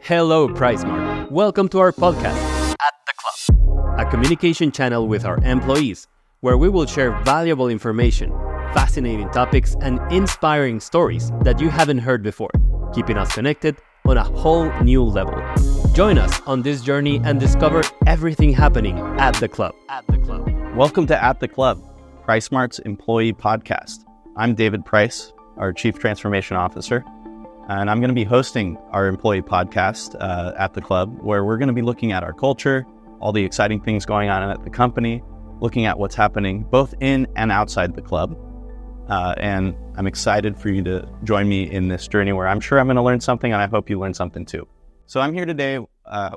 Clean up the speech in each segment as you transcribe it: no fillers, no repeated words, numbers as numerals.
Hello, PriceSmart. Welcome to our podcast, At the Club, a communication channel with our employees, where we will share valuable information, fascinating topics, and inspiring stories that you haven't heard before, keeping us connected on a whole new level. Join us on this journey and discover everything happening at the club. Welcome to At the Club, PriceSmart's employee podcast. I'm David Price, our Chief Transformation Officer, and I'm going to be hosting our employee podcast at the club, where we're going to be looking at our culture, all the exciting things going on at the company, looking at what's happening both in and outside the club. And I'm excited for you to join me in this journey where I'm sure I'm going to learn something, and I hope you learn something too. So I'm here today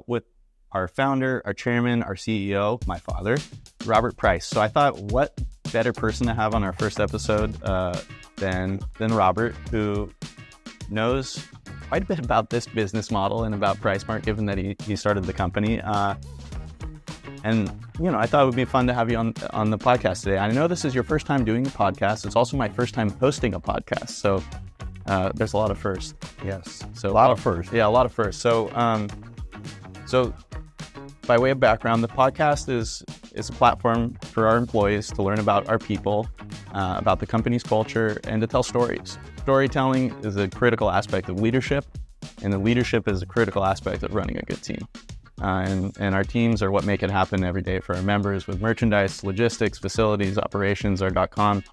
with our founder, our chairman, our CEO, my father, Robert Price. So I thought, what better person to have on our first episode than Robert, who knows quite a bit about this business model and about PriceSmart, given that he started the company. And, I thought it would be fun to have you on the podcast today. I know this is your first time doing a podcast. It's also my first time hosting a podcast. So there's a lot of firsts. Yes, So a lot of firsts. Yeah, a lot of firsts. So by way of background, the podcast is a platform for our employees to learn about our people, about the company's culture, and to tell stories. Storytelling is a critical aspect of leadership, and the leadership is a critical aspect of running a good team. And our teams are what make it happen every day for our members with merchandise, logistics, facilities, operations, our .com.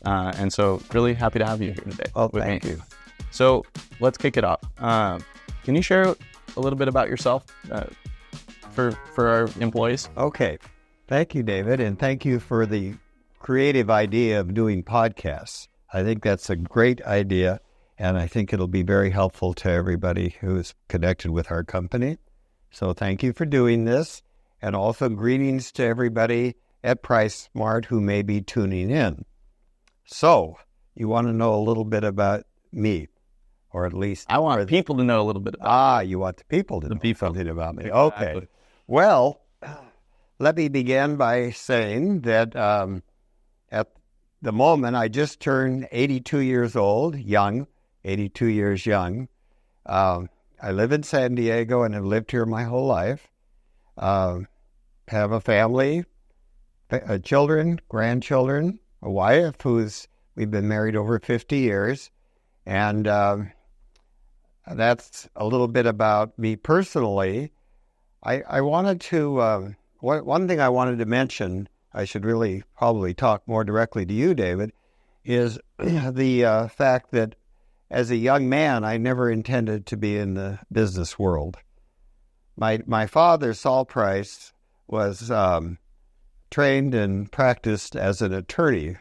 And so really happy to have you here today. Well, thank you. So let's kick it off. Can you share a little bit about yourself for our employees? Okay. Thank you, David, and thank you for the creative idea of doing podcasts. I think that's a great idea, and I think it'll be very helpful to everybody who's connected with our company. So thank you for doing this, and also greetings to everybody at PriceSmart who may be tuning in. So, you want to know a little bit about me, or at least... I want people to know a little bit about you want the people to know something about me. Exactly. Okay. Well, let me begin by saying that at the moment, I just turned 82 years old, 82 years young. I live in San Diego and have lived here my whole life. Have a family, children, grandchildren, a wife we've been married over 50 years. And that's a little bit about me personally. I wanted to, one thing I wanted to mention, I should really probably talk more directly to you, David, is the fact that as a young man, I never intended to be in the business world. My father, Saul Price, was trained and practiced as an attorney,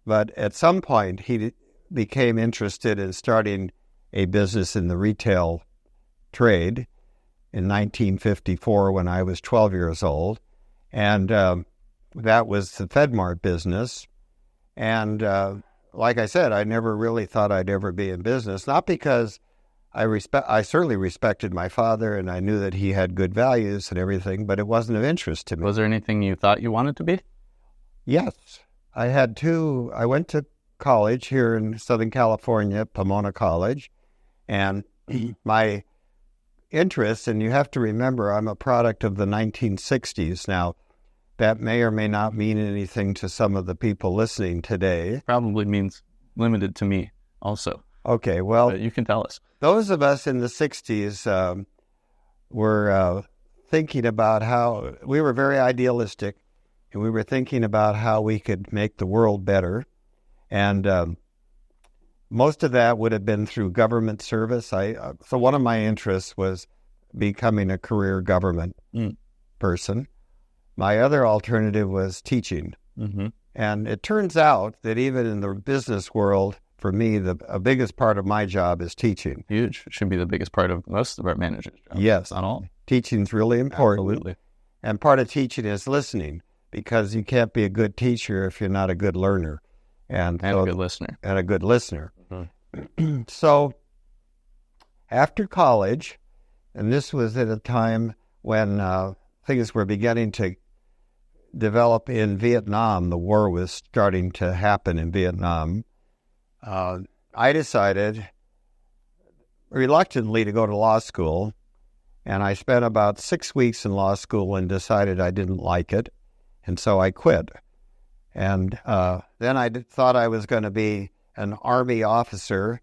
but at some point he became interested in starting a business in the retail trade in 1954 when I was 12 years old, and that was the FedMart business. And like I said, I never really thought I'd ever be in business, not because I certainly respected my father and I knew that he had good values and everything, but it wasn't of interest to me. Was there anything you thought you wanted to be? Yes. I went to college here in Southern California, Pomona College, and my interests, and you have to remember I'm a product of the 1960s. Now, that may or may not mean anything to some of the people listening today. Probably means limited to me also. Okay, well, but you can tell us. Those of us in the 60s were thinking about how we were very idealistic, and we were thinking about how we could make the world better. And most of that would have been through government service. So one of my interests was becoming a career government person. My other alternative was teaching. Mm-hmm. And it turns out that even in the business world, for me, the biggest part of my job is teaching. Huge. It should be the biggest part of most of our managers' jobs. Yes. Not all. Teaching's really important. Absolutely. And part of teaching is listening, because you can't be a good teacher if you're not a good learner. And a good listener. And a good listener. Mm-hmm. So after college, and this was at a time when things were beginning to develop in Vietnam, the war was starting to happen in Vietnam, I decided reluctantly to go to law school, and I spent about 6 weeks in law school and decided I didn't like it, and so I quit. And then I thought I was going to be an Army officer,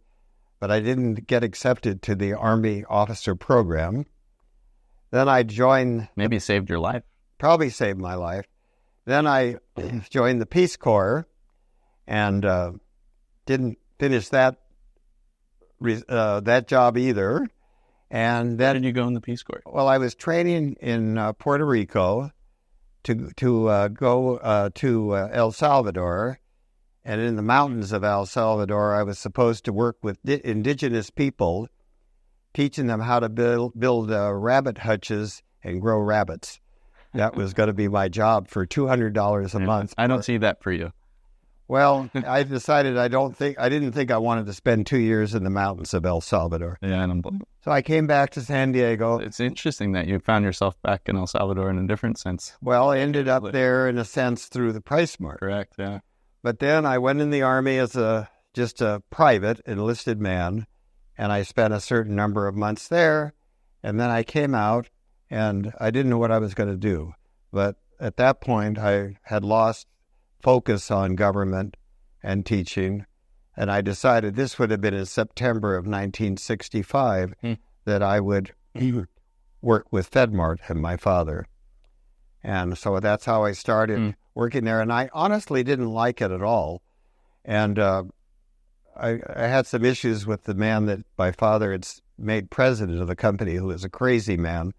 but I didn't get accepted to the Army officer program. Then I joined... Maybe saved your life. Probably saved my life. Then I joined the Peace Corps and didn't finish that job either. And then... Why did you go in the Peace Corps? Well, I was training in Puerto Rico to go to El Salvador. And in the mountains of El Salvador, I was supposed to work with indigenous people, teaching them how to build rabbit hutches and grow rabbits. That was going to be my job for $200 a month. I don't see that for you. Well, I decided I didn't think I wanted to spend 2 years in the mountains of El Salvador. Yeah, I don't believe it. So I came back to San Diego. It's interesting that you found yourself back in El Salvador in a different sense. Well, I ended up there in a sense through the PriceSmart. Correct, yeah. But then I went in the Army as just a private enlisted man, and I spent a certain number of months there, and then I came out, and I didn't know what I was going to do. But at that point, I had lost focus on government and teaching, and I decided this would have been in September of 1965 that I would work with FedMart and my father. And so that's how I started working there, and I honestly didn't like it at all. And I had some issues with the man that my father had made president of the company, who was a crazy man,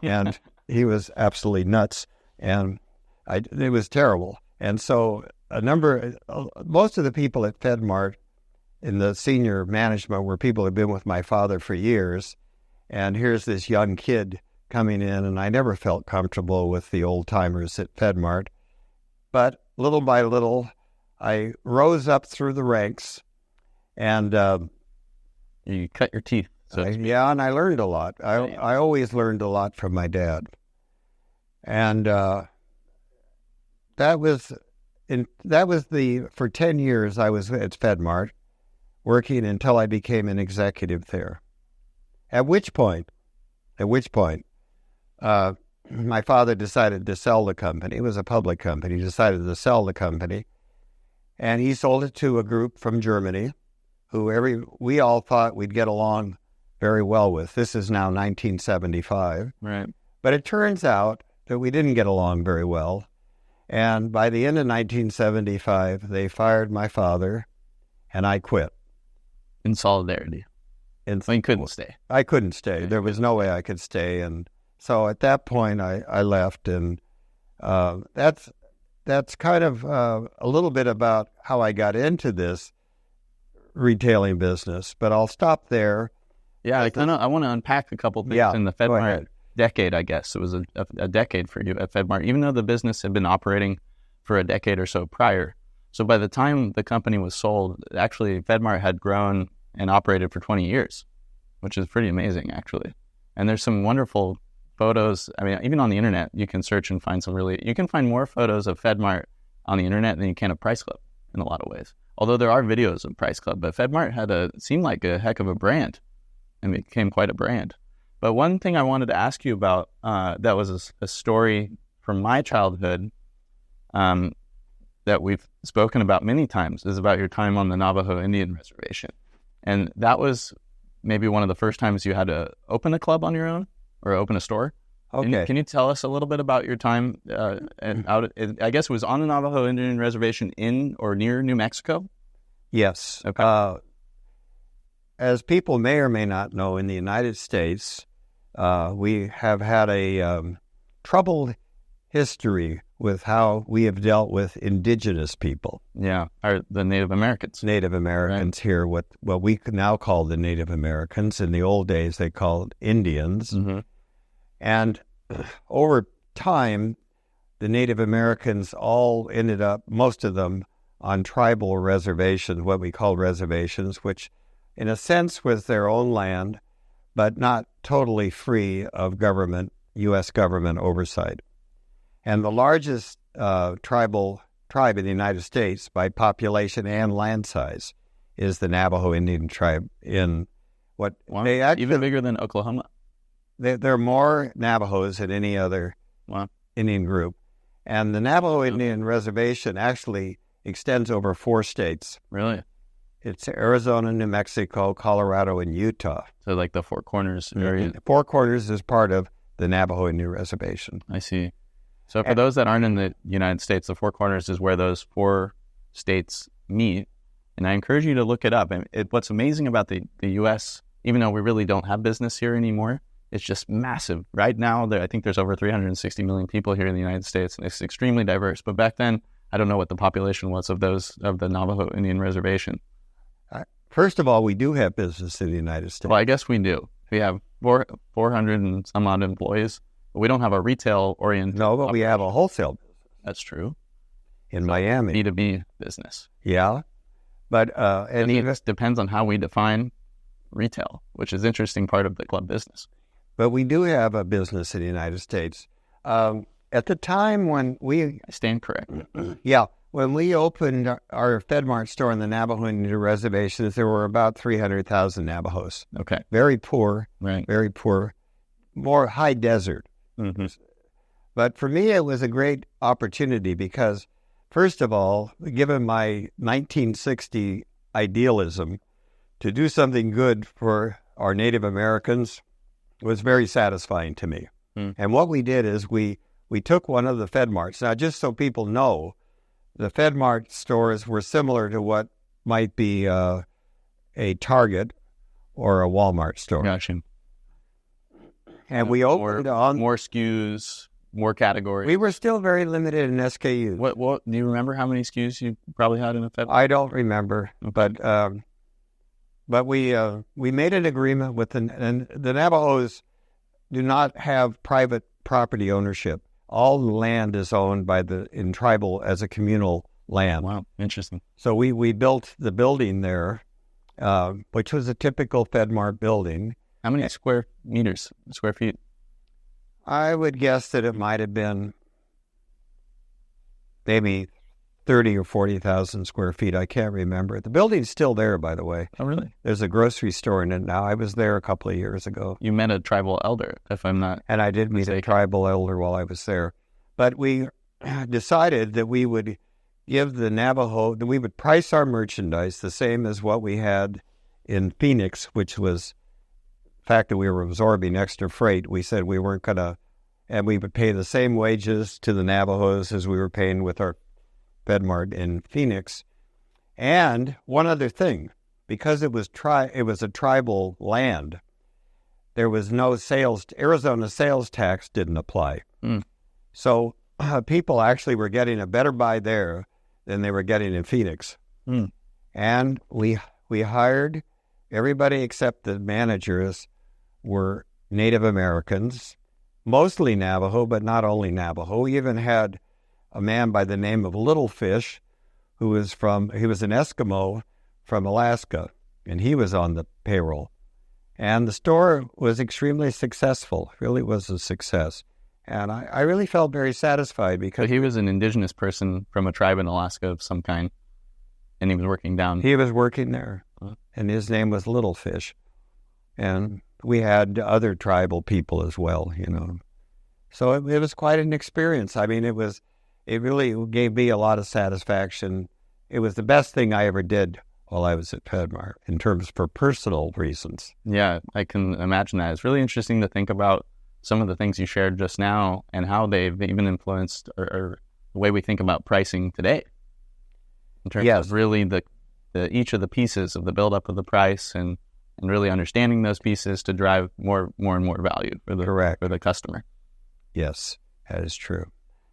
and he was absolutely nuts, and it was terrible. And so most of the people at FedMart in the senior management were people who had been with my father for years, and here's this young kid coming in, and I never felt comfortable with the old-timers at FedMart. But little by little, I rose up through the ranks, and you cut your teeth. Yeah, and I learned a lot. I always learned a lot from my dad. And for 10 years I was at FedMart, working until I became an executive there. At which point, my father decided to sell the company. It was a public company. He decided to sell the company, and he sold it to a group from Germany, who we all thought we'd get along very well with. This is now 1975, right? But it turns out that we didn't get along very well, and by the end of 1975, they fired my father, and I quit. In solidarity. You couldn't stay. I couldn't stay. There was no way I could stay, and so at that point, I left, and that's kind of a little bit about how I got into this retailing business. But I'll stop there. Yeah, I want to unpack a couple things in the FedMart decade. I guess it was a decade for you at FedMart, even though the business had been operating for a decade or so prior. So by the time the company was sold, actually FedMart had grown and operated for 20 years, which is pretty amazing, actually. And there's some wonderful photos. I mean, even on the internet, you can search and find you can find more photos of FedMart on the internet than you can of Price Club in a lot of ways. Although there are videos of Price Club, but FedMart seemed like a heck of a brand, and it became quite a brand. But one thing I wanted to ask you about, that was a story from my childhood, that we've spoken about many times, is about your time on the Navajo Indian Reservation. And that was maybe one of the first times you had to open a club on your own or open a store. Okay. Can you tell us a little bit about your time I guess it was on the Navajo Indian Reservation in or near New Mexico? Yes. Okay. As people may or may not know, in the United States, we have had a troubled history with how we have dealt with indigenous people. Yeah, the Native Americans. Native Americans here, what we now call the Native Americans. In the old days, they called Indians. Mm-hmm. And over time, the Native Americans all ended up, most of them, on tribal reservations, what we call reservations, which in a sense was their own land, but not totally free of U.S. government oversight. And the largest tribe in the United States by population and land size is the Navajo Indian tribe in What Wow. they actually Even bigger than Oklahoma. there are more Navajos than any other Wow. Indian group, and the Navajo Indian Reservation actually extends over 4 states. Really? It's Arizona, New Mexico, Colorado, and Utah. So like the Four Corners area. And Four Corners is part of the Navajo Indian Reservation. I see. So for those that aren't in the United States, the Four Corners is where those 4 states meet. And I encourage you to look it up. And what's amazing about the U.S., even though we really don't have business here anymore, it's just massive. Right now, I think there's over 360 million people here in the United States, and it's extremely diverse. But back then, I don't know what the population was of the Navajo Indian Reservation. First of all, we do have business in the United States. Well, I guess we do. We have 400 and some odd employees, but we don't have a retail-oriented. No, but we have a wholesale business That's true. in Miami. B2B business. Yeah, but and even It depends on how we define retail, which is an interesting part of the club business. but we do have a business in the United States. At the time when I stand corrected. when we opened our FedMart store in the Navajo Indian Reservations, there were about 300,000 Navajos. Okay. Very poor, Right. very poor, more high desert. Mm-hmm. But for me, it was a great opportunity because, first of all, given my 1960 idealism, to do something good for our Native Americans was very satisfying to me. Mm. And what we did is we took one of the FedMarts. Now, just so people know, the FedMart stores were similar to what might be a Target or a Walmart store. Gotcha. And we opened on... more SKUs, more categories. We were still very limited in SKUs. What do you remember how many SKUs you probably had in a Fed? I don't remember, but we made an agreement with and the Navajos do not have private property ownership. All the land is owned by in tribal as a communal land. Wow, interesting. So we built the building there, which was a typical FedMart building. How many square feet? I would guess that it might have been maybe 30 or 40,000 square feet. I can't remember. The building's still there, by the way. Oh, really? There's a grocery store in it now. I was there a couple of years ago. You met a tribal elder, if I'm not. And I did meet a tribal elder while I was there. But we decided that we would give the Navajo, that we would price our merchandise the same as what we had in Phoenix, which was the fact that we were absorbing extra freight. We said we weren't going to, and we would pay the same wages to the Navajos as we were paying with our FedMart in Phoenix. And one other thing, because it was a tribal land, there was no Arizona sales tax didn't apply. Mm. So people actually were getting a better buy there than they were getting in Phoenix. Mm. And we hired everybody except the managers were Native Americans, mostly Navajo, but not only Navajo. We even had a man by the name of Little Fish, he was an Eskimo from Alaska, and he was on the payroll. And the store was extremely successful, really was a success. And I really felt very satisfied because... So he was an indigenous person from a tribe in Alaska of some kind, and he was working down... He was working there, and his name was Little Fish. And we had other tribal people as well, you know. So it was quite an experience. I mean, it really gave me a lot of satisfaction. It was the best thing I ever did while I was at FedMart in terms for personal reasons. Yeah, I can imagine that. It's really interesting to think about some of the things you shared just now and how they've even influenced or the way we think about pricing today. In terms of really the each of the pieces of the buildup of the price and really understanding those pieces to drive more and more value for the customer. Yes, that is true.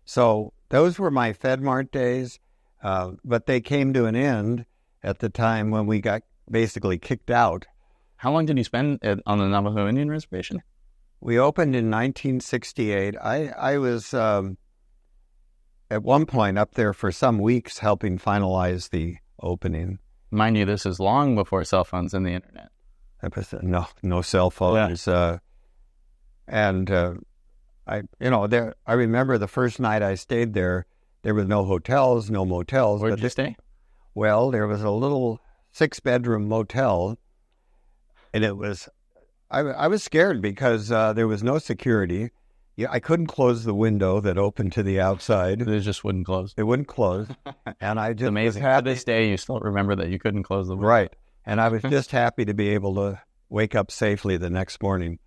So those were my FedMart days, but they came to an end at the time when we got basically kicked out. How long did you spend on the Navajo Indian Reservation? We opened in 1968. I was at one point up there for some weeks helping finalize the opening. Mind you, this is long before cell phones and the internet. No cell phones. Yeah. I remember the first night I stayed there, there was no hotels, no motels. Where did you stay? Well, there was a little 6-bedroom motel And it was, I was scared because there was no security. Yeah, I couldn't close the window that opened to the outside. It just wouldn't close. It wouldn't close. And I just It's amazing. To this day, you still remember that you couldn't close the window. Right. And I was just happy to be able to wake up safely the next morning.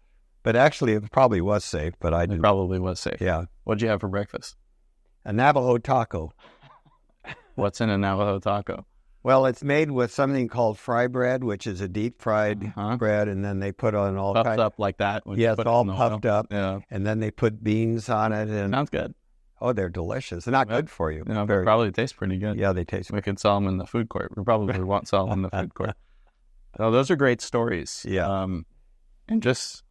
But actually, it probably was safe, but I didn't. It probably was safe. Yeah. What'd you have for breakfast? A Navajo taco. What's in a Navajo taco? Well, it's made with something called fry bread, which is a deep-fried bread, and then they put on all puffed kinds. Up like that. Yeah, it's all puffed up. Yeah. And then they put beans on it. And sounds good. Oh, they're delicious. They're not good for you. No, probably taste pretty good. Yeah, they taste We could sell them in the food court. We probably won't sell them in the food court. Oh, those are great stories. Yeah. And just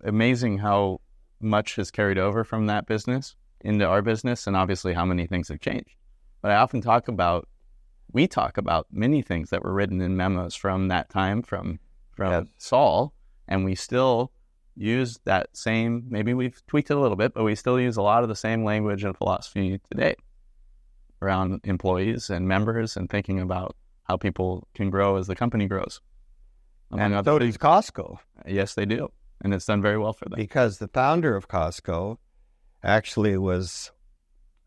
amazing how much has carried over from that business into our business, and obviously how many things have changed. But I often we talk about many things that were written in memos from that time, from Saul, and we still use that same, maybe we've tweaked it a little bit, but we still use a lot of the same language and philosophy today around employees and members and thinking about how people can grow as the company grows. And so does Costco. Yes, they do. And it's done very well for them. Because the founder of Costco actually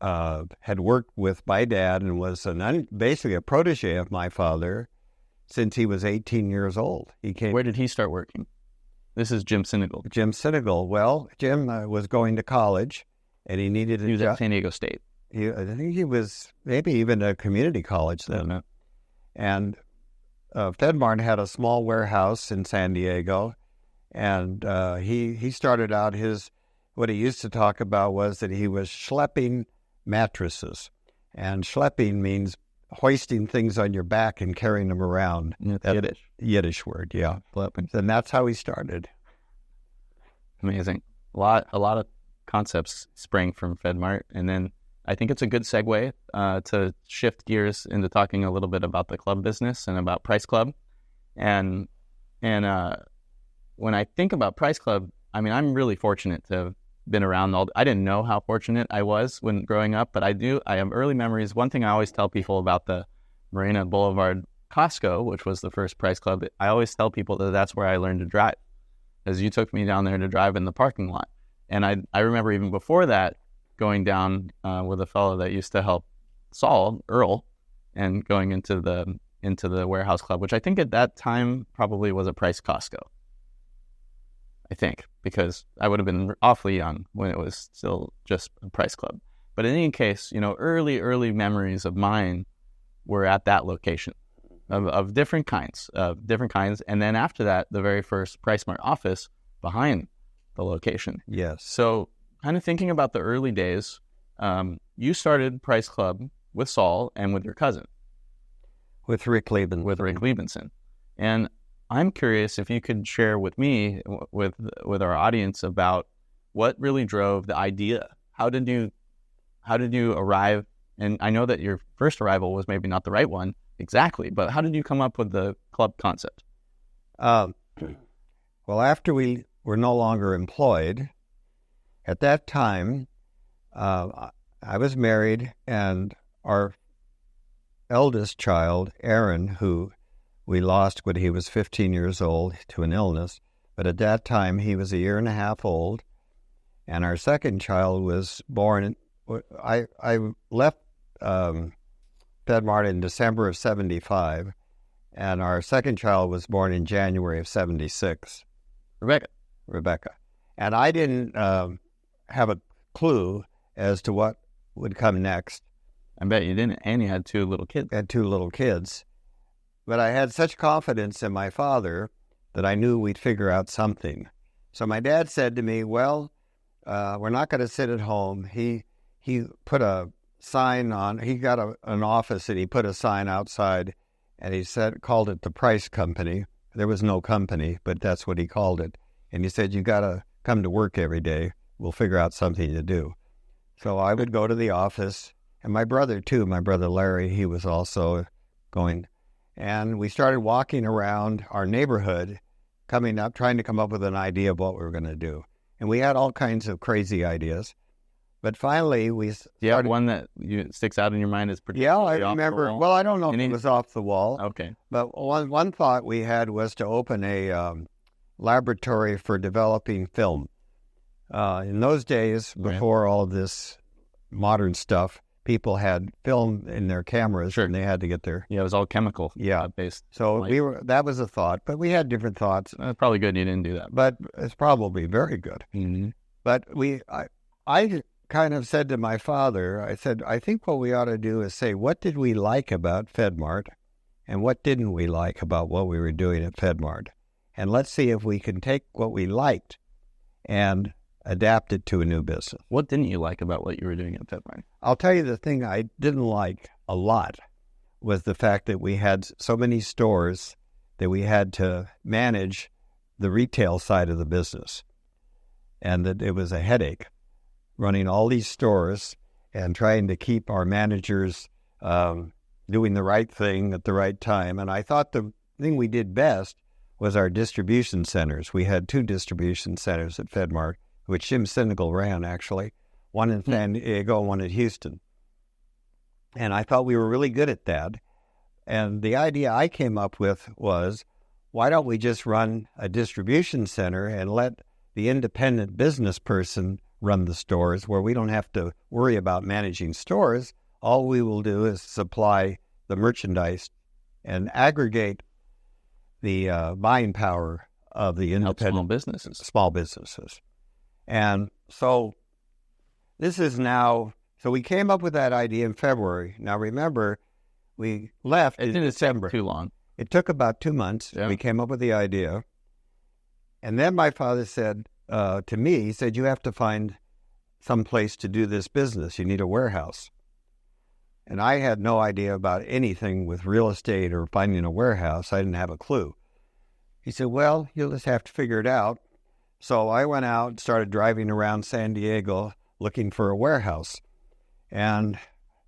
had worked with my dad and was basically a protege of my father since he was 18 years old. Where did he start working? This is Jim Sinegal. Jim Sinegal. Well, Jim was going to college, and he needed He was at San Diego State. I think he was maybe even a community college then. Yeah. And FedMart had a small warehouse in San Diego, and he started out what he used to talk about was that he was schlepping mattresses. And schlepping means hoisting things on your back and carrying them around. That's Yiddish word, yeah. Schlepping. And that's how he started. Amazing. A lot of concepts sprang from FedMart. And then I think it's a good segue to shift gears into talking a little bit about the club business and about Price Club. And when I think about Price Club, I mean, I'm really fortunate to have been around I didn't know how fortunate I was when growing up, but I have early memories. One thing I always tell people about the Marina Boulevard Costco, which was the first Price Club, I always tell people that that's where I learned to drive, as you took me down there to drive in the parking lot. And I remember even before that, going down with a fellow that used to help Saul, Earl, and going into the warehouse club, which I think at that time probably was a Price Costco. I think, because I would have been awfully young when it was still just a Price Club. But in any case, early memories of mine were at that location of different kinds. And then after that, the very first PriceSmart office behind the location. Yes. So kind of thinking about the early days, you started Price Club with Saul and with your cousin. With Rick Liebenson. With Rick Liebenson. And I'm curious if you could share with me, with our audience, about what really drove the idea. How did you arrive? And I know that your first arrival was maybe not the right one exactly, but how did you come up with the club concept? Well, after we were no longer employed, at that time, I was married, and our eldest child, Aaron, who we lost when he was 15 years old to an illness, but at that time he was a year and a half old, and our second child was born. I left FedMart in December of 75, and our second child was born in January of 76. Rebecca. And I didn't have a clue as to what would come next. I bet you didn't. And you had two little kids. But I had such confidence in my father that I knew we'd figure out something. So my dad said to me, well, we're not going to sit at home. He put a sign on. He got an office, and he put a sign outside, and he called it the Price Company. There was no company, but that's what he called it. And he said, you got to come to work every day. We'll figure out something to do. So I would go to the office, and my brother Larry, he was also going. And we started walking around our neighborhood, trying to come up with an idea of what we were going to do. And we had all kinds of crazy ideas. But finally, we Do you have started. one that sticks out in your mind as Yeah, particularly I off the remember. wall? Well, I don't know if Any- it was off the wall, Okay. but one thought we had was to open a laboratory for developing film. In those days, before all of this modern stuff, people had film in their cameras, Sure. and they had to get their Yeah, it was all chemical based. So Like- that was a thought, but we had different thoughts. Probably good you didn't do that. But it's probably very good. Mm-hmm. But I kind of said to my father, I said, I think what we ought to do is say, what did we like about FedMart, and what didn't we like about what we were doing at FedMart? And let's see if we can take what we liked and adapt it to a new business. What didn't you like about what you were doing at FedMart? I'll tell you the thing I didn't like a lot was the fact that we had so many stores that we had to manage the retail side of the business, and that it was a headache running all these stores and trying to keep our managers doing the right thing at the right time. And I thought the thing we did best was our distribution centers. We had 2 distribution centers at FedMart, which Jim Sinegal ran, actually, one in San Diego, one at Houston. And I thought we were really good at that. And the idea I came up with was, why don't we just run a distribution center and let the independent business person run the stores, where we don't have to worry about managing stores. All we will do is supply the merchandise and aggregate the buying power of the independent small businesses. And so this is now, so we came up with that idea in February. Now remember, we left in December. Too long. It took about 2 months. Yeah. We came up with the idea. And then my father said to me, he said, you have to find some place to do this business. You need a warehouse. And I had no idea about anything with real estate or finding a warehouse. I didn't have a clue. He said, well, you'll just have to figure it out. So I went out and started driving around San Diego looking for a warehouse, and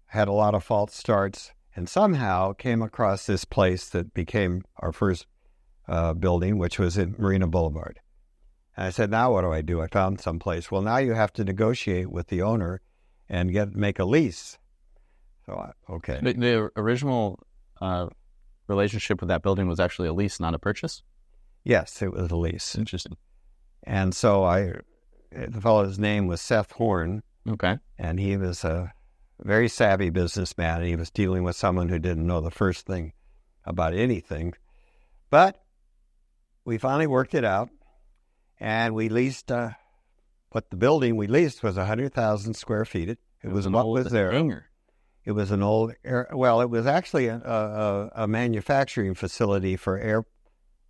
had a lot of false starts, and somehow came across this place that became our first building, which was in Marina Boulevard. And I said, now what do I do? I found some place. Well, now you have to negotiate with the owner and make a lease. So, okay. The original relationship with that building was actually a lease, not a purchase? Yes, it was a lease. Interesting. And so the fellow's name was Seth Horn. Okay. And he was a very savvy businessman. He was dealing with someone who didn't know the first thing about anything. But we finally worked it out, and we leased, what the building we leased was 100,000 square feet. It was what was there. Hangar. It was an old, it was actually a manufacturing facility for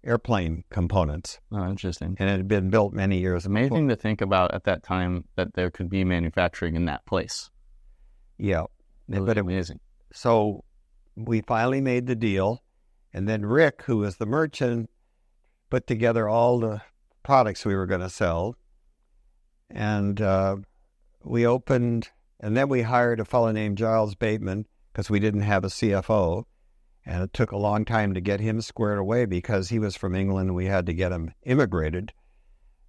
airplane components. Oh, interesting. And it had been built many years ago. Amazing to think about at that time that there could be manufacturing in that place. Yeah. But amazing. So we finally made the deal, and then Rick, who was the merchant, put together all the products we were going to sell, and we opened, and then we hired a fellow named Giles Bateman because we didn't have a CFO, and it took a long time to get him squared away because he was from England and we had to get him immigrated,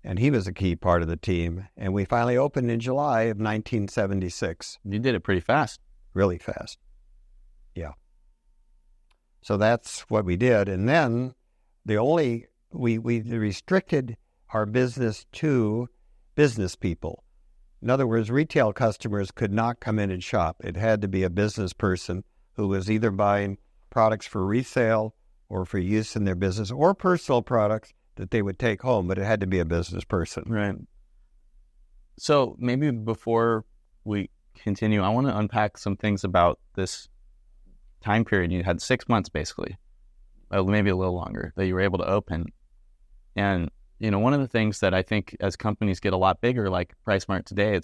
and he was a key part of the team. And we finally opened in July of 1976. You did it pretty fast. Really fast. Yeah. So that's what we did. And then we restricted our business to business people. In other words, retail customers could not come in and shop. It had to be a business person who was either buying products for resale or for use in their business, or personal products that they would take home, but it had to be a business person. Right. So maybe before we continue, I want to unpack some things about this time period. You had 6 months, basically, maybe a little longer, that you were able to open. And, one of the things that I think as companies get a lot bigger, like PriceSmart today,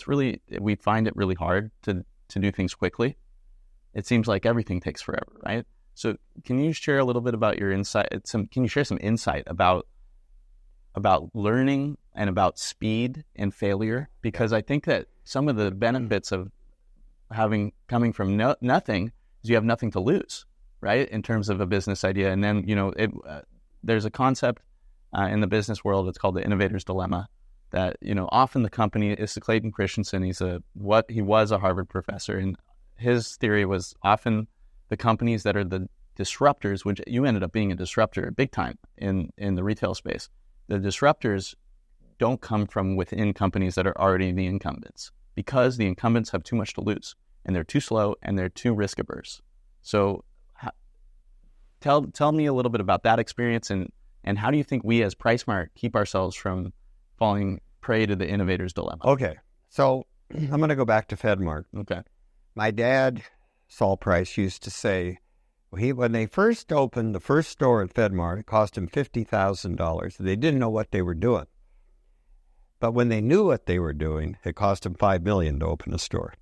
we find it really hard to do things quickly. It seems like everything takes forever, right? So can you share a little bit about your insight? Can you share some insight about learning and about speed and failure? Because I think that some of the benefits of coming from nothing is you have nothing to lose, right? In terms of a business idea. And then, there's a concept in the business world, it's called the innovator's dilemma, that, often the company is Clayton Christensen. He was a Harvard professor, and his theory was often the companies that are the disruptors, which you ended up being a disruptor big time in the retail space. The disruptors don't come from within companies that are already the incumbents, because the incumbents have too much to lose, and they're too slow, and they're too risk averse. So tell me a little bit about that experience, and how do you think we as PriceSmart keep ourselves from falling prey to the innovator's dilemma? Okay, so I'm going to go back to FedMart. Okay. My dad, Saul Price, used to say, when they first opened the first store at FedMart, it cost him $50,000. They didn't know what they were doing. But when they knew what they were doing, it cost them $5 million to open a store.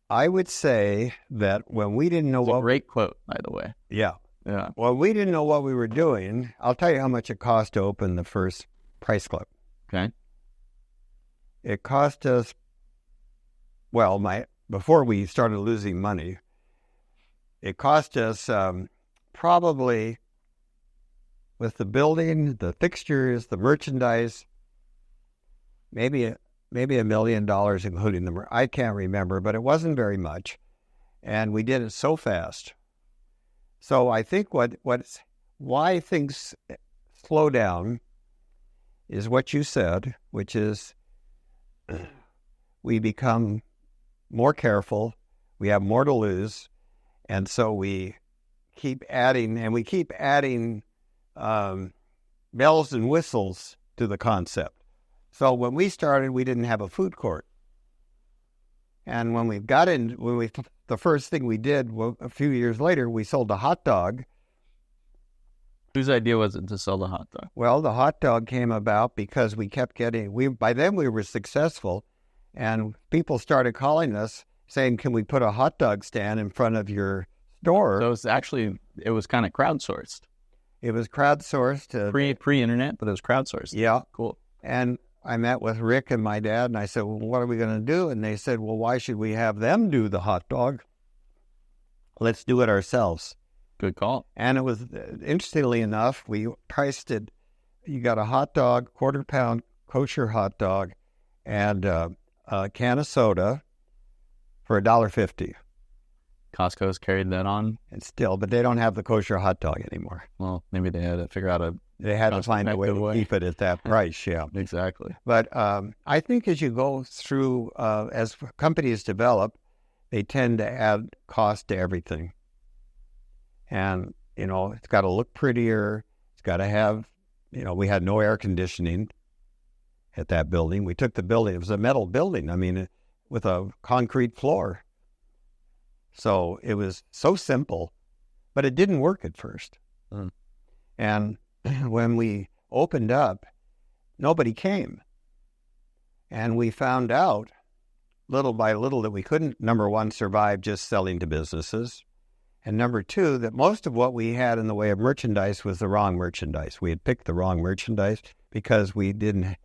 I would say that when we didn't know a great quote, by the way. Yeah. Yeah. Well, we didn't know what we were doing. I'll tell you how much it cost to open the first Price Club. Okay. It cost us, before we started losing money, it cost us probably, with the building, the fixtures, the merchandise, maybe $1 million, including I can't remember, but it wasn't very much, and we did it so fast. So I think why things slow down is what you said, which is we become more careful, we have more to lose, and so we keep adding, bells and whistles to the concept. So when we started, we didn't have a food court. And when the first thing we did, a few years later, we sold a hot dog. Whose idea was it to sell the hot dog? Well, the hot dog came about because we kept by then we were successful, and people started calling us saying, can we put a hot dog stand in front of your store? So it was kind of crowdsourced. It was crowdsourced. Pre-internet, but it was crowdsourced. Yeah. Cool. And I met with Rick and my dad, and I said, well, what are we going to do? And they said, well, why should we have them do the hot dog? Let's do it ourselves. Good call. And it was, interestingly enough, we priced it. You got a hot dog, quarter-pound kosher hot dog, and a can of soda for $1.50. Costco's carried that on. And still, but they don't have the kosher hot dog anymore. Well, maybe they had to figure out They had to find a way to keep it at that price, yeah. Exactly. But I think as you go through, as companies develop, they tend to add cost to everything. And, it's got to look prettier. It's got to have, we had no air conditioning at that building. We took the building. It was a metal building, with a concrete floor. So it was so simple, but it didn't work at first. Mm. And when we opened up, nobody came. And we found out little by little that we couldn't, number one, survive just selling to businesses. And number two, that most of what we had in the way of merchandise was the wrong merchandise. We had picked the wrong merchandise because we didn't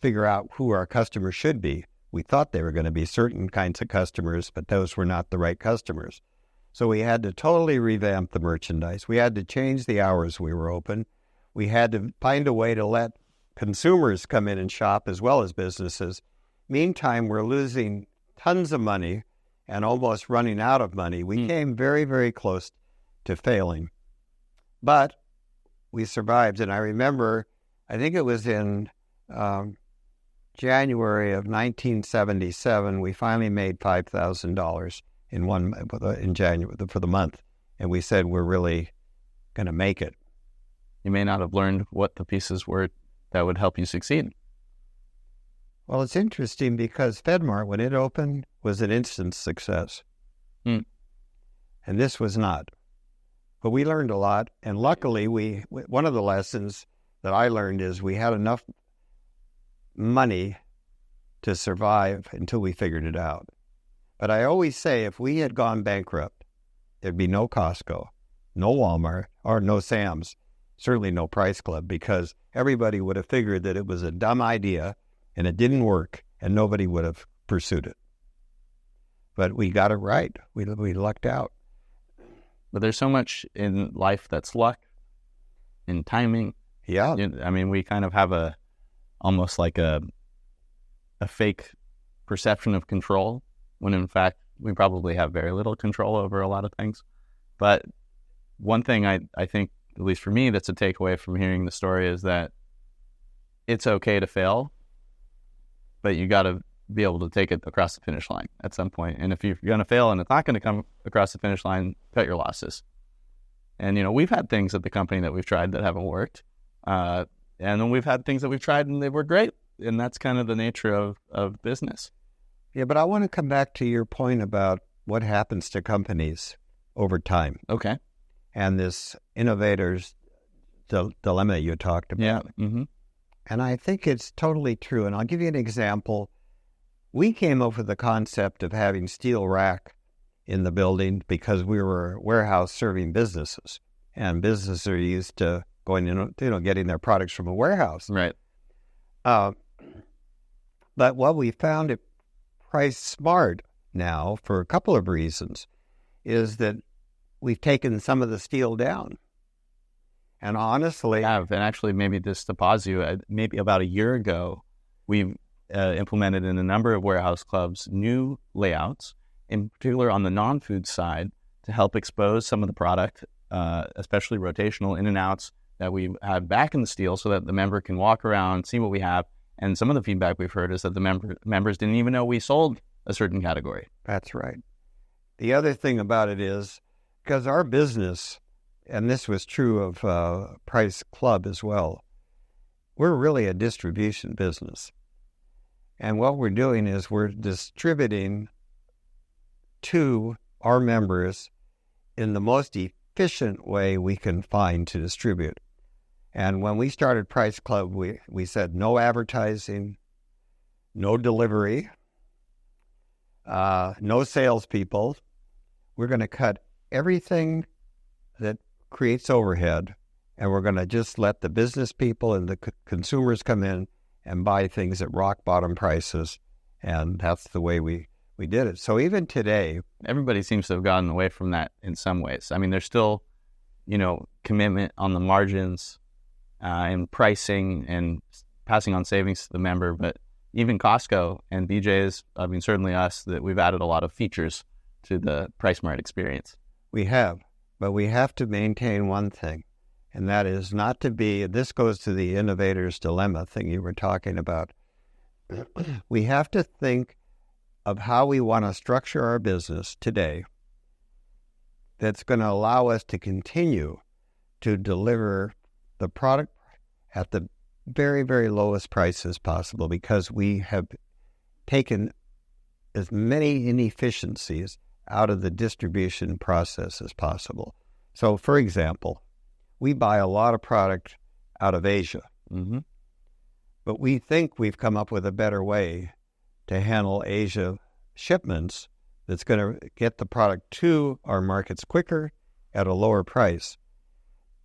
figure out who our customers should be. We thought they were going to be certain kinds of customers, but those were not the right customers. So we had to totally revamp the merchandise. We had to change the hours we were open. We had to find a way to let consumers come in and shop as well as businesses. Meantime, we're losing tons of money and almost running out of money. We came very, very close to failing. But we survived. And I remember, I think it was in January of 1977, we finally made $5,000 in January for the month. And we said, we're really going to make it. You may not have learned what the pieces were that would help you succeed. Well, it's interesting because FedMart, when it opened, was an instant success. And this was not. But we learned a lot. And luckily, one of the lessons that I learned is we had enough money to survive until we figured it out. But I always say, if we had gone bankrupt, there'd be no Costco, no Walmart, or no Sam's, certainly no Price Club, because everybody would have figured that it was a dumb idea and it didn't work, and nobody would have pursued it. But we got it right. We lucked out. But there's so much in life that's luck and timing. Yeah. We kind of have almost like a fake perception of control, when in fact we probably have very little control over a lot of things. But one thing I think, at least for me, that's a takeaway from hearing the story is that it's okay to fail, but you got to be able to take it across the finish line at some point. And if you're going to fail and it's not going to come across the finish line, cut your losses. And, we've had things at the company that we've tried that haven't worked. And then we've had things that we've tried and they were great. And that's kind of the nature of business. Yeah, but I want to come back to your point about what happens to companies over time. Okay. And this innovator's dilemma you talked about. Yeah. Mm-hmm. And I think it's totally true. And I'll give you an example. We came up with the concept of having steel rack in the building because we were a warehouse serving businesses. And businesses are used to going in, getting their products from a warehouse. Right. But what we found at PriceSmart now, for a couple of reasons, is that we've taken some of the steel down. And honestly... We have, and actually maybe just to pause you, maybe about a year ago, we implemented in a number of warehouse clubs new layouts, in particular on the non-food side, to help expose some of the product, especially rotational in and outs that we had back in the steel so that the member can walk around, see what we have. And some of the feedback we've heard is that the members didn't even know we sold a certain category. That's right. The other thing about it is, because our business, and this was true of Price Club as well, we're really a distribution business. And what we're doing is we're distributing to our members in the most efficient way we can find to distribute. And when we started Price Club, we said no advertising, no delivery, no salespeople. We're going to cut everything that creates overhead, and we're going to just let the business people and the consumers come in and buy things at rock bottom prices. And that's the way we did it. So even today, everybody seems to have gotten away from that in some ways. I mean, there's still, commitment on the margins and pricing and passing on savings to the member. But even Costco and BJ's, I mean, certainly us, that we've added a lot of features to the PriceSmart experience. We have, but we have to maintain one thing, and that is not to be, this goes to the innovator's dilemma thing you were talking about. We have to think of how we want to structure our business today that's going to allow us to continue to deliver the product at the very, very lowest prices possible, because we have taken as many inefficiencies out of the distribution process as possible. So, for example, we buy a lot of product out of Asia, but we think we've come up with a better way to handle Asia shipments that's going to get the product to our markets quicker at a lower price.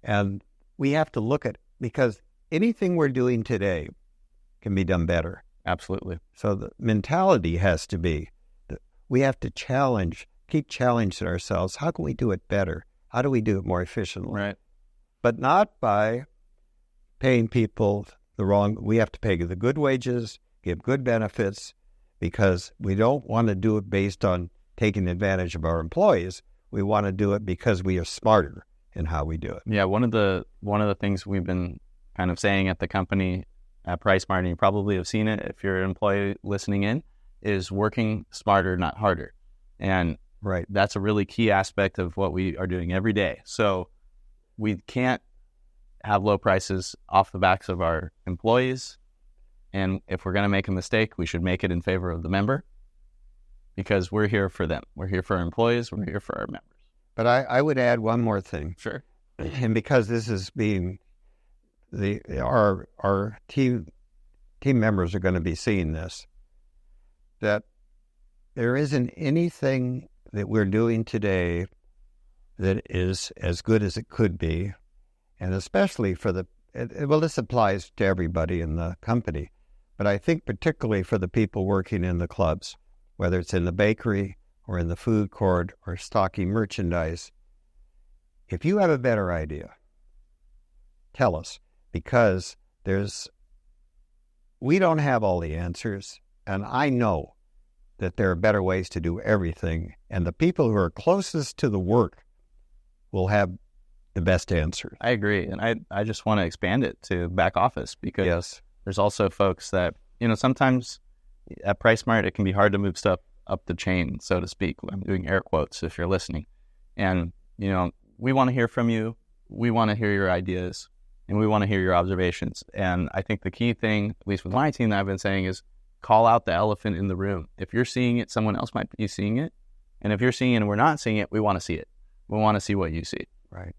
And we have to look at, because anything we're doing today can be done better. Absolutely. So the mentality has to be that we have to keep challenging ourselves. How can we do it better? How do we do it more efficiently? Right. But not by paying people we have to pay the good wages, give good benefits, because we don't want to do it based on taking advantage of our employees. We want to do it because we are smarter in how we do it. Yeah, one of the things we've been kind of saying at the company at PriceSmart, and you probably have seen it if you're an employee listening in, is working smarter, not harder. And right, that's a really key aspect of what we are doing every day. So we can't have low prices off the backs of our employees. And if we're going to make a mistake, we should make it in favor of the member, because we're here for them. We're here for our employees. We're here for our members. But I would add one more thing. Sure. And because this is being our team members are going to be seeing this, that there isn't anything that we're doing today that is as good as it could be, and especially for this applies to everybody in the company, but I think particularly for the people working in the clubs, whether it's in the bakery or in the food court or stocking merchandise. If you have a better idea, tell us, because there's we don't have all the answers, and I know that there are better ways to do everything, and the people who are closest to the work will have the best answers. I agree, and I just want to expand it to back office because there's also folks that, sometimes at PriceSmart it can be hard to move stuff up the chain, so to speak. I'm doing air quotes if you're listening. And, we want to hear from you. We want to hear your ideas, and we want to hear your observations. And I think the key thing, at least with my team that I've been saying, is call out the elephant in the room. If you're seeing it, someone else might be seeing it. And if you're seeing it and we're not seeing it, we want to see it. We want to see what you see. Right.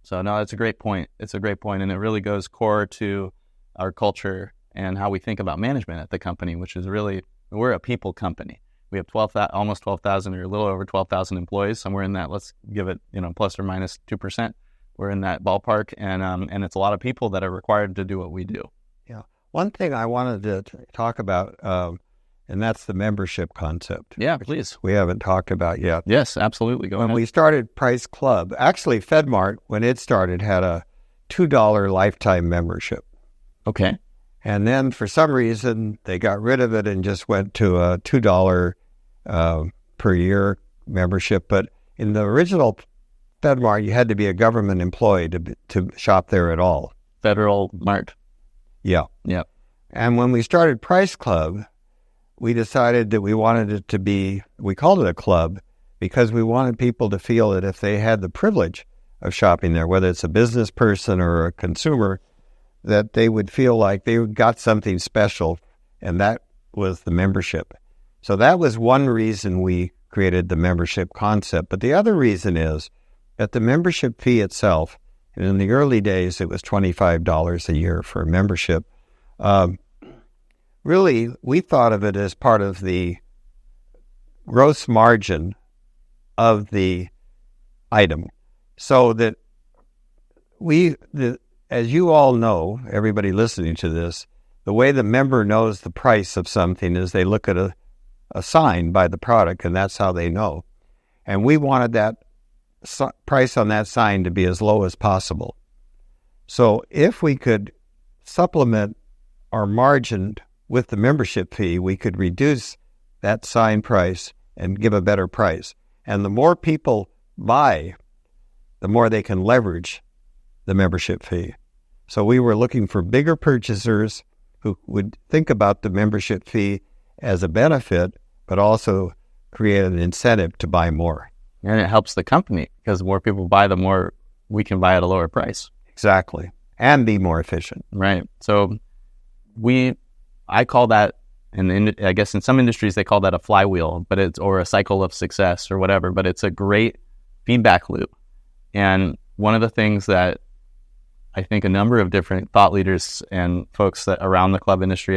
So, no, that's a great point. It's a great point, and it really goes core to our culture and how we think about management at the company, which is really, we're a people company. We have almost 12,000 or a little over 12,000 employees, somewhere in that, let's give it, plus or minus 2%. We're in that ballpark, and it's a lot of people that are required to do what we do. Yeah. One thing I wanted to talk about, and that's the membership concept. Yeah, please. We haven't talked about yet. Yes, absolutely. Go ahead. When we started Price Club, actually FedMart, when it started, had a $2 lifetime membership. Okay. And then for some reason, they got rid of it and just went to a $2 per year membership. But in the original FedMart, you had to be a government employee to shop there at all. Federal Mart. Yeah. Yeah. And when we started Price Club, we decided that we wanted it to be, we called it a club because we wanted people to feel that if they had the privilege of shopping there, whether it's a business person or a consumer, that they would feel like they got something special, and that was the membership. So that was one reason we created the membership concept. But the other reason is that the membership fee itself, and in the early days it was $25 a year for a membership, really we thought of it as part of the gross margin of the item. So that as you all know, everybody listening to this, the way the member knows the price of something is they look at a sign by the product, and that's how they know. And we wanted that price on that sign to be as low as possible. So if we could supplement our margin with the membership fee, we could reduce that sign price and give a better price. And the more people buy, the more they can leverage the membership fee. So we were looking for bigger purchasers who would think about the membership fee as a benefit, but also create an incentive to buy more. And it helps the company because the more people buy, the more we can buy at a lower price. Exactly. And be more efficient. Right. So I call that, I guess in some industries they call that a flywheel, or a cycle of success or whatever, but it's a great feedback loop. And one of the things that I think a number of different thought leaders and folks that around the club industry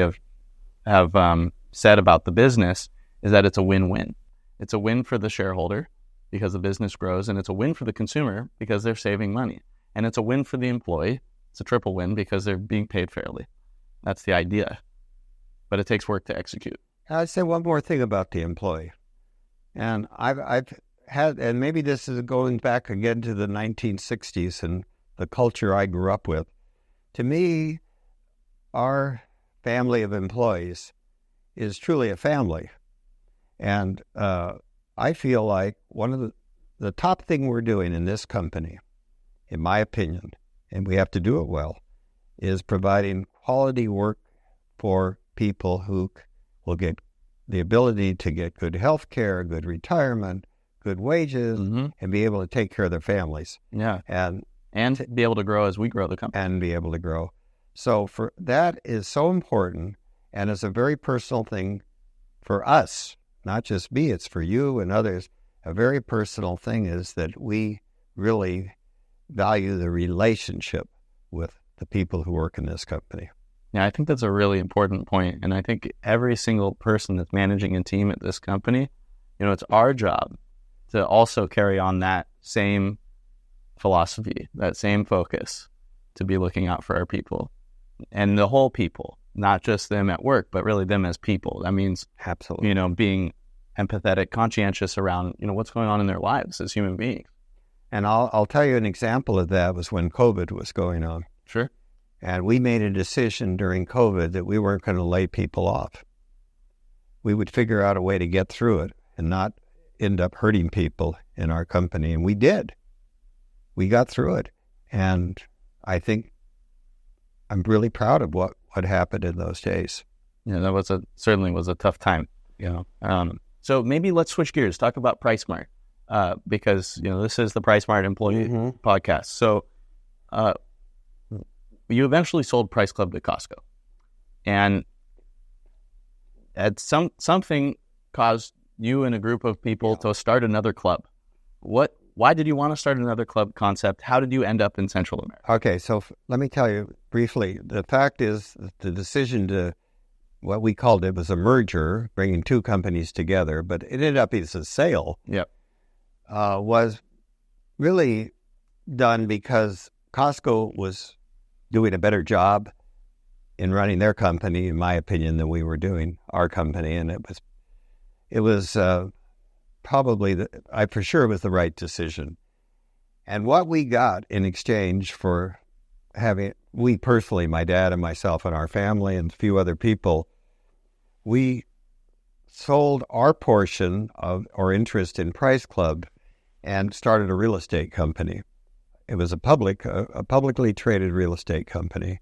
have said about the business is that it's a win-win. It's a win for the shareholder because the business grows, and it's a win for the consumer because they're saving money. And it's a win for the employee. It's a triple win because they're being paid fairly. That's the idea. But it takes work to execute. I'd say one more thing about the employee. And I've had, and maybe this is going back again to the 1960s and the culture I grew up with. To me, our family of employees is truly a family. And I feel like one of the top thing we're doing in this company, in my opinion, and we have to do it well, is providing quality work for people who will get the ability to get good health care, good retirement, good wages, and be able to take care of their families. Yeah. And be able to grow as we grow the company. And be able to grow. So for that is so important, and it's a very personal thing for us, not just me, it's for you and others. A very personal thing is that we really value the relationship with the people who work in this company. Yeah, I think that's a really important point. And I think every single person that's managing a team at this company, it's our job to also carry on that same philosophy, that same focus, to be looking out for our people and the whole people, not just them at work, but really them as people. That means, absolutely, being empathetic, conscientious around, what's going on in their lives as human beings. And I'll tell you an example of that was when COVID was going on. Sure. And we made a decision during COVID that we weren't going to lay people off. We would figure out a way to get through it and not end up hurting people in our company. And we did. We got through it. And I think I'm really proud of what happened in those days. Yeah, that certainly was a tough time. So maybe let's switch gears, talk about PriceSmart, because this is the PriceSmart employee podcast. So you eventually sold Price Club to Costco, and something caused you and a group of people to start another club. Why did you want to start another club concept? How did you end up in Central America? Okay, so let me tell you briefly. The fact is, the decision to, what we called it was a merger, bringing two companies together, but it ended up as a sale. Yep. Was really done because Costco was doing a better job in running their company, in my opinion, than we were doing our company, and it was probably I for sure it was the right decision. And what we got in exchange for we personally, my dad and myself and our family and a few other people, we sold our portion of our interest in Price Club and started a real estate company. It was a publicly traded real estate company,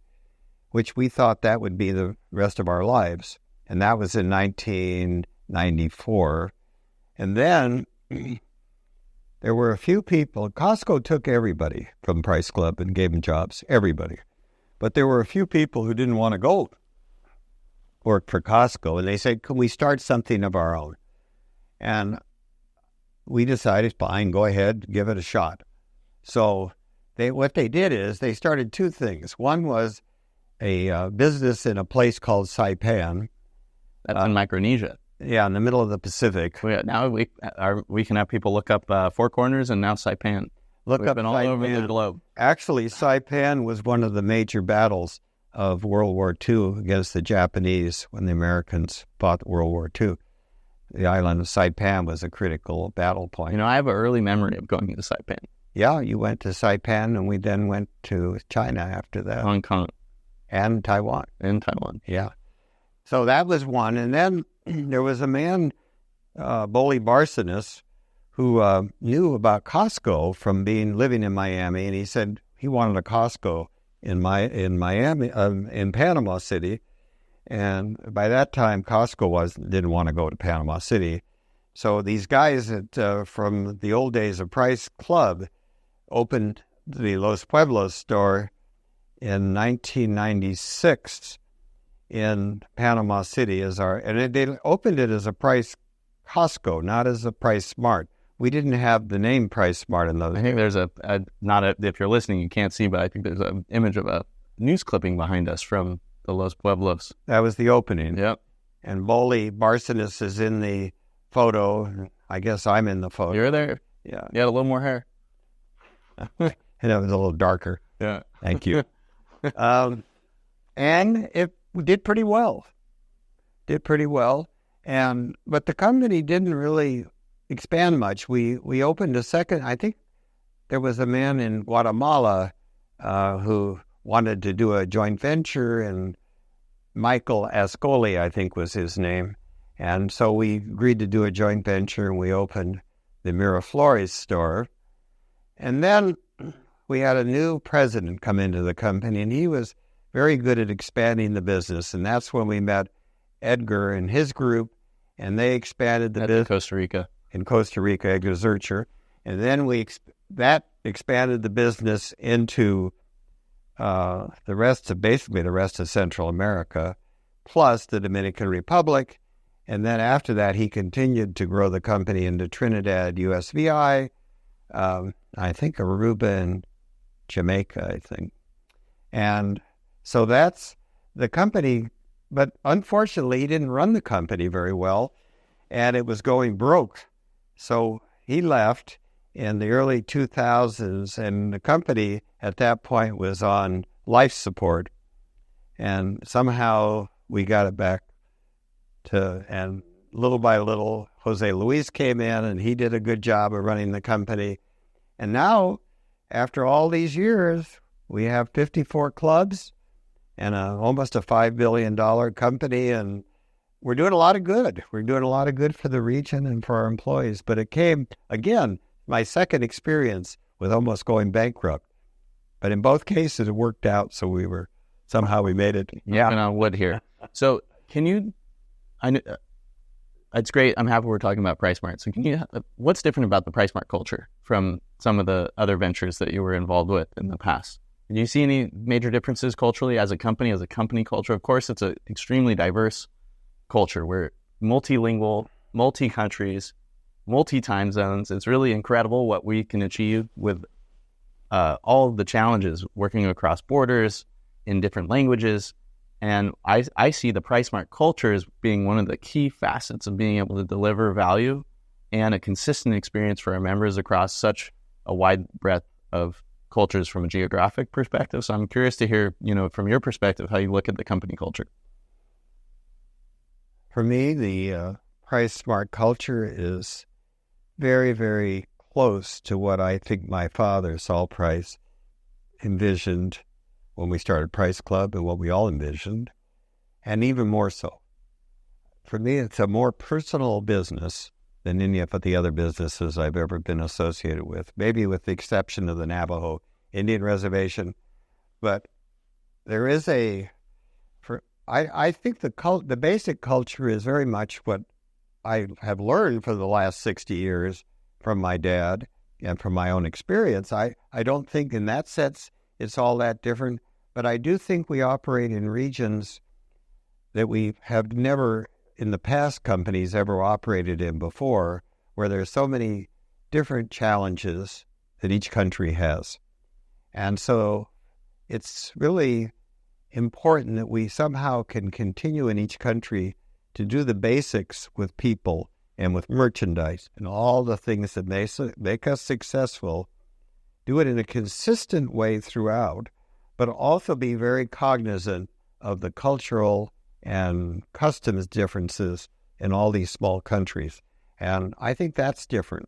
which we thought that would be the rest of our lives. And that was in 1994. And then there were a few people. Costco took everybody from Price Club and gave them jobs, everybody. But there were a few people who didn't want to go work for Costco. And they said, can we start something of our own? And we decided, fine, go ahead, give it a shot. So what they did is they started two things. One was a business in a place called Saipan. That's in Micronesia. Yeah, in the middle of the Pacific. Now we can have people look up Four Corners and now Saipan. We've been all over the globe. Actually, Saipan was one of the major battles of World War II against the Japanese when the Americans fought World War II. The island of Saipan was a critical battle point. I have an early memory of going to Saipan. Yeah, you went to Saipan, and we then went to China after that. Hong Kong. And Taiwan. Yeah. So that was one. And then there was a man, Boli Barsanis, who knew about Costco from living in Miami, and he said he wanted a Costco in Miami, in Panama City. And by that time, Costco didn't want to go to Panama City. So these guys from the old days of Price Club opened the Los Pueblos store in 1996 in Panama City and they opened it as a Price Costco, not as a PriceSmart. We didn't have the name PriceSmart in those. I think there's if you're listening, you can't see, but I think there's an image of a news clipping behind us from the Los Pueblos. That was the opening. Yep. And Boli Barsanis is in the photo. I guess I'm in the photo. You're there? Yeah. You had a little more hair. And it was a little darker. Yeah. Thank you. And it did pretty well. But the company didn't really expand much. We opened a second. I think there was a man in Guatemala who wanted to do a joint venture, and Michael Ascoli, I think was his name. And so we agreed to do a joint venture, and we opened the Miraflores store. And then we had a new president come into the company, and he was very good at expanding the business. And that's when we met Edgar and his group, and they expanded the business. In Costa Rica, Edgar Zurcher. And then that expanded the business into the rest of Central America, plus the Dominican Republic. And then after that, he continued to grow the company into Trinidad, USVI, I think Aruba and Jamaica, I think. And so that's the company. But unfortunately, he didn't run the company very well, and it was going broke. So he left in the early 2000s, and the company at that point was on life support. And somehow we got it back and little by little, Jose Luis came in, and he did a good job of running the company. And now, after all these years, we have 54 clubs. and almost a $5 billion company, and we're doing a lot of good. We're doing a lot of good for the region and for our employees. But it came, again, my second experience with almost going bankrupt. But in both cases, it worked out, so somehow we made it. Yeah, and on wood here. So it's great. I'm happy we're talking about PriceSmart. So what's different about the PriceSmart culture from some of the other ventures that you were involved with in the past? Do you see any major differences culturally as a company culture? Of course, it's an extremely diverse culture. We're multilingual, multi-countries, multi-time zones. It's really incredible what we can achieve with all of the challenges working across borders in different languages. And I see the PriceSmart culture as being one of the key facets of being able to deliver value and a consistent experience for our members across such a wide breadth of cultures from a geographic perspective. So I'm curious to hear, from your perspective, how you look at the company culture. For me, the PriceSmart culture is very, very close to what I think my father, Saul Price, envisioned when we started Price Club and what we all envisioned, and even more so. For me, it's a more personal business than any of the other businesses I've ever been associated with, maybe with the exception of the Navajo Indian Reservation. But there is I think the basic culture is very much what I have learned for the last 60 years from my dad and from my own experience. I don't think in that sense it's all that different, but I do think we operate in regions that we have never in the past companies ever operated in before, where there's so many different challenges that each country has. And so it's really important that we somehow can continue in each country to do the basics with people and with merchandise and all the things that make us successful, do it in a consistent way throughout, but also be very cognizant of the cultural and customs differences in all these small countries. And I think that's different.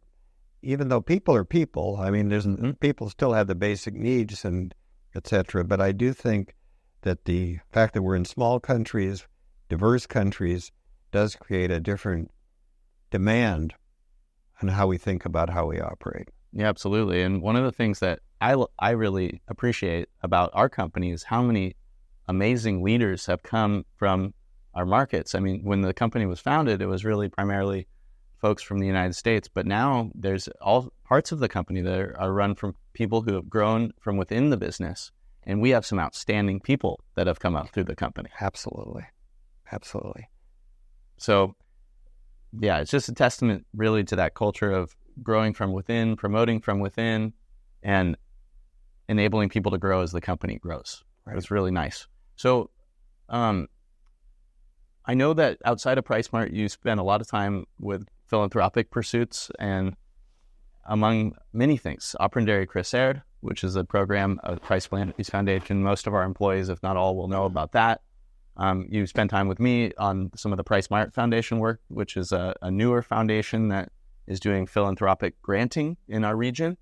Even though people are people, I mean, people still have the basic needs and et cetera, but I do think that the fact that we're in small countries, diverse countries, does create a different demand on how we think about how we operate. Yeah, absolutely. And one of the things that I really appreciate about our company is how many amazing leaders have come from our markets. I mean, when the company was founded, it was really primarily folks from the United States, but now there's all parts of the company that are run from people who have grown from within the business. And we have some outstanding people that have come up through the company. Absolutely. Absolutely. So, yeah, it's just a testament really to that culture of growing from within, promoting from within, and enabling people to grow as the company grows. Right. It's really nice. So, I know that outside of PriceSmart, you spend a lot of time with philanthropic pursuits and among many things, Aprender y Crecer, which is a program of Price Philanthropies Foundation. Most of our employees, if not all, will know about that. You spent time with me on some of the PriceSmart Foundation work, which is a newer foundation that is doing philanthropic granting in our region,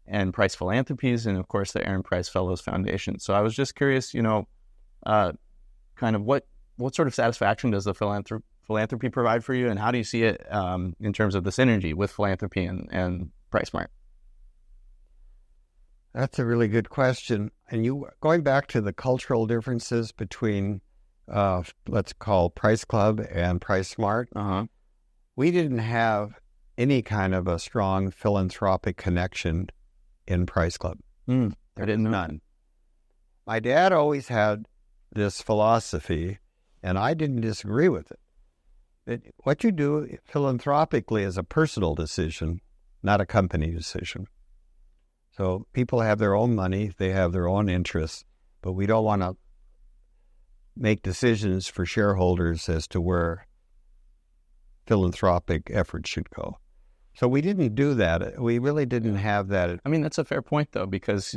and Price Philanthropies, and of course the Aaron Price Fellows Foundation. So I was just curious, kind of what sort of satisfaction does the philanthropy provide for you, and how do you see it in terms of the synergy with philanthropy and PriceSmart? That's a really good question. And going back to the cultural differences between, let's call Price Club and PriceSmart, we didn't have any kind of a strong philanthropic connection in Price Club. I didn't know. None. My dad always had this philosophy, and I didn't disagree with it, that what you do philanthropically is a personal decision, not a company decision. So people have their own money, they have their own interests, but we don't want to make decisions for shareholders as to where philanthropic efforts should go. So we didn't do that. We really didn't have that. I mean, that's a fair point, though, because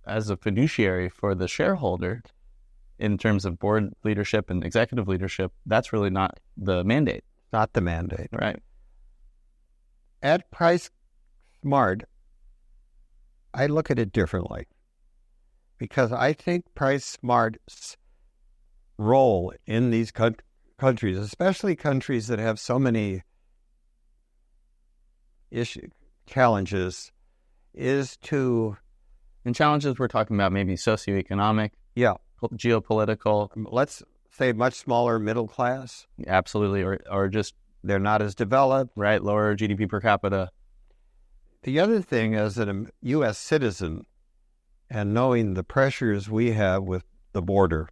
as a fiduciary for the shareholder, in terms of board leadership and executive leadership, that's really not the mandate. Not the mandate. Right. At PriceSmart, I look at it differently, because I think PriceSmart's role in these countries, especially countries that have so many challenges, is to... And challenges we're talking about maybe socioeconomic, geopolitical. Let's say much smaller middle class. Absolutely, or just they're not as developed. Right, lower GDP per capita. The other thing, as a U.S. citizen, and knowing the pressures we have with the border,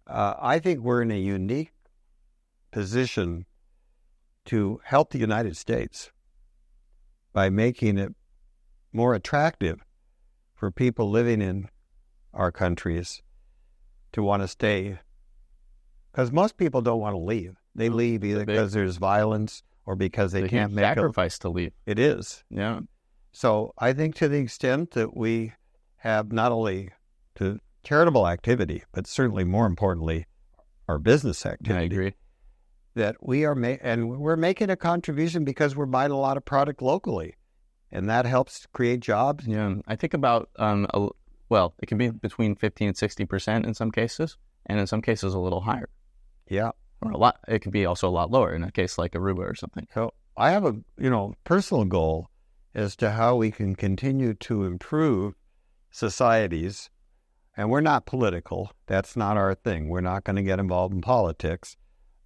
I think we're in a unique position to help the United States by making it more attractive for people living in our countries to want to stay. Because most people don't want to leave. They leave either because there's violence or because they can't make sacrifice to leave. It is. Yeah. So I think to the extent that we have not only to charitable activity, but certainly more importantly, our business activity. I agree. That we are and we're making a contribution because we're buying a lot of product locally, and that helps create jobs. Yeah, I think about it can be between 50 and 60% in some cases, and in some cases a little higher. Yeah, or a lot. It could be also a lot lower in a case like Aruba or something. So I have a personal goal as to how we can continue to improve societies, and we're not political. That's not our thing. We're not going to get involved in politics.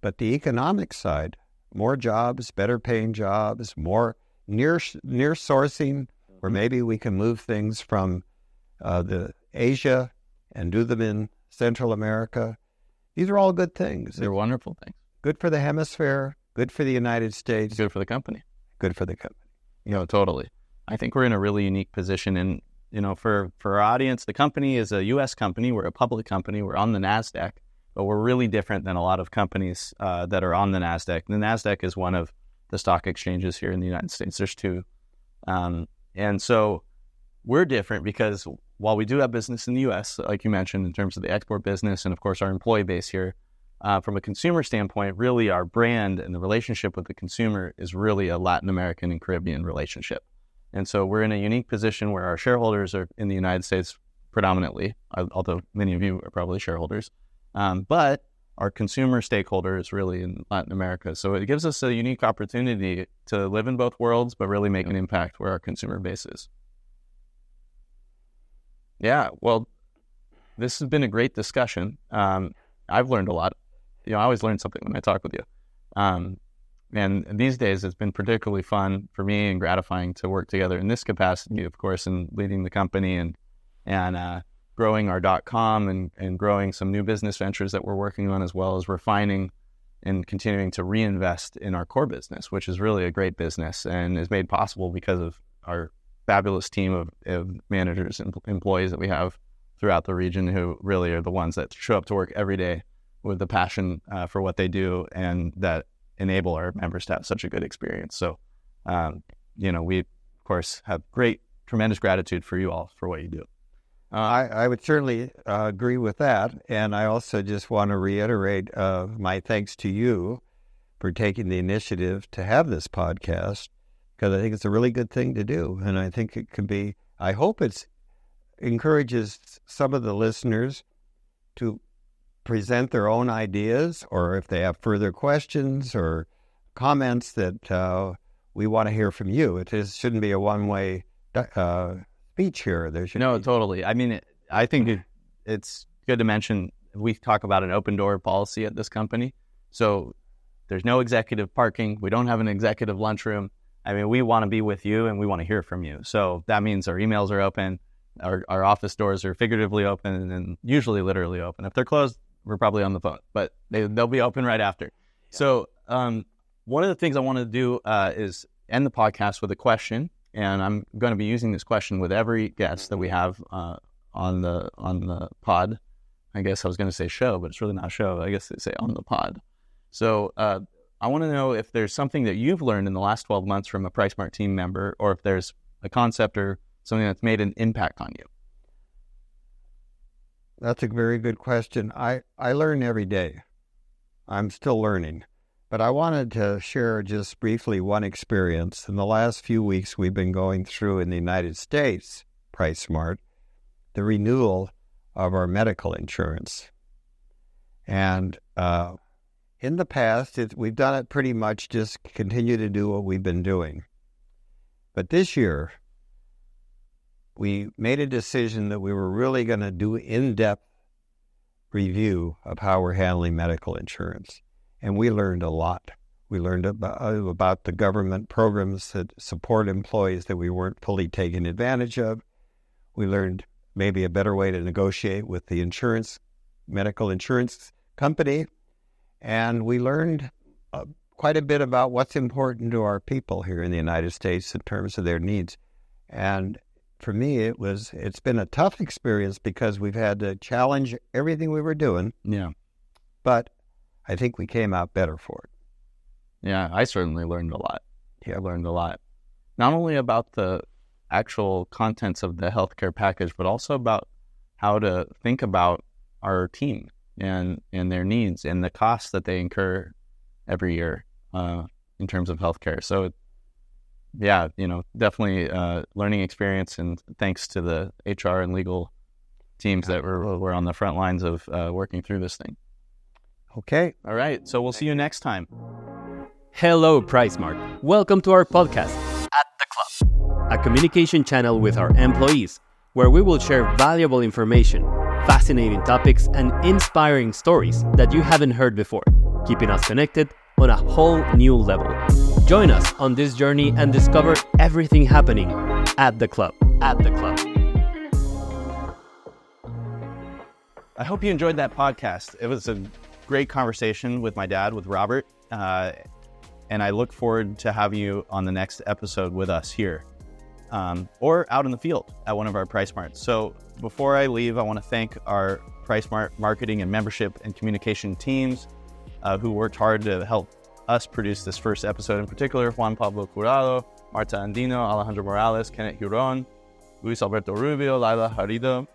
But the economic side, more jobs, better paying jobs, more near sourcing, where maybe we can move things from the Asia and do them in Central America. These are all good things. They're wonderful things. Good for the hemisphere, good for the United States. Good for the company. Good for the company. Totally. I think we're in a really unique position. And, for our audience, the company is a U.S. company. We're a public company. We're on the NASDAQ. But we're really different than a lot of companies that are on the NASDAQ. The NASDAQ is one of the stock exchanges here in the United States. There's two. And so we're different because while we do have business in the U.S., like you mentioned, in terms of the export business and, of course, our employee base here, from a consumer standpoint, really our brand and the relationship with the consumer is really a Latin American and Caribbean relationship. And so we're in a unique position where our shareholders are in the United States predominantly, although many of you are probably shareholders. But our consumer stakeholder is really in Latin America. So it gives us a unique opportunity to live in both worlds, but really make an impact where our consumer base is. Yeah, well, this has been a great discussion. I've learned a lot. I always learn something when I talk with you. And these days it's been particularly fun for me and gratifying to work together in this capacity, of course, in leading the company and growing our .com and growing some new business ventures that we're working on, as well as refining and continuing to reinvest in our core business, which is really a great business and is made possible because of our fabulous team of managers and employees that we have throughout the region who really are the ones that show up to work every day with the passion for what they do and that enable our members to have such a good experience. So, we, of course, have tremendous gratitude for you all for what you do. I would certainly agree with that. And I also just want to reiterate my thanks to you for taking the initiative to have this podcast, because I think it's a really good thing to do. And I think it can be, I hope it encourages some of the listeners to present their own ideas, or if they have further questions or comments that we want to hear from you. It shouldn't be a one-way speech here. Totally. I mean, I think it's good to mention we talk about an open door policy at this company. So there's no executive parking. We don't have an executive lunchroom. I mean, we want to be with you and we want to hear from you. So that means our emails are open. Our office doors are figuratively open and usually literally open. If they're closed, we're probably on the phone, but they'll be open right after. Yeah. So one of the things I want to do is end the podcast with a question. And I'm going to be using this question with every guest that we have on the pod. I guess I was going to say show, but it's really not a show. I guess they say on the pod. So I want to know if there's something that you've learned in the last 12 months from a PriceSmart team member, or if there's a concept or something that's made an impact on you. That's a very good question. I learn every day. I'm still learning. But I wanted to share just briefly one experience. In the last few weeks we've been going through in the United States, PriceSmart, the renewal of our medical insurance. And in the past, we've done it pretty much just continue to do what we've been doing. But this year, we made a decision that we were really going to do in-depth review of how we're handling medical insurance. And we learned a lot. We learned about the government programs that support employees that we weren't fully taking advantage of. We learned maybe a better way to negotiate with the medical insurance company. And we learned quite a bit about what's important to our people here in the United States in terms of their needs. And for me, it's been a tough experience because we've had to challenge everything we were doing. Yeah. But I think we came out better for it. Yeah, I certainly learned a lot. Yeah. I learned a lot. Not only about the actual contents of the healthcare package, but also about how to think about our team and their needs and the costs that they incur every year in terms of healthcare. So, yeah, definitely learning experience, and thanks to the HR and legal teams that were on the front lines of working through this thing. Okay. All right. So we'll see you next time. Hello, PriceSmart. Welcome to our podcast, At the Club, a communication channel with our employees, where we will share valuable information, fascinating topics, and inspiring stories that you haven't heard before, keeping us connected on a whole new level. Join us on this journey and discover everything happening at the club. At the club. I hope you enjoyed that podcast. It was a great conversation with my dad, with Robert, and I look forward to having you on the next episode with us here, or out in the field at one of our PriceSmarts. So before I leave, I want to thank our PriceSmart marketing and membership and communication teams who worked hard to help us produce this first episode. In particular, Juan Pablo Curado, Marta Andino, Alejandro Morales, Kenneth Huron, Luis Alberto Rubio, Laila Harido,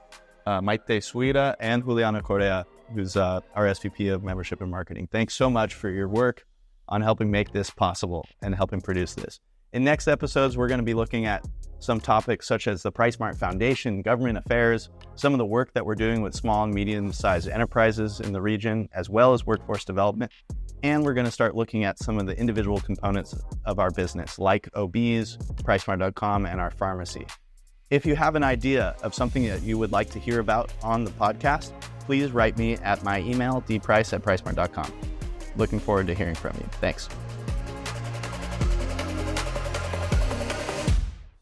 Maite Suira, and Juliana Correa, who's our SVP of Membership and Marketing. Thanks so much for your work on helping make this possible and helping produce this. In next episodes, we're going to be looking at some topics such as the PriceSmart Foundation, government affairs, some of the work that we're doing with small and medium-sized enterprises in the region, as well as workforce development. And we're going to start looking at some of the individual components of our business, like OBs, PriceSmart.com, and our pharmacy. If you have an idea of something that you would like to hear about on the podcast, please write me at my email, dprice@pricesmart.com. Looking forward to hearing from you. Thanks.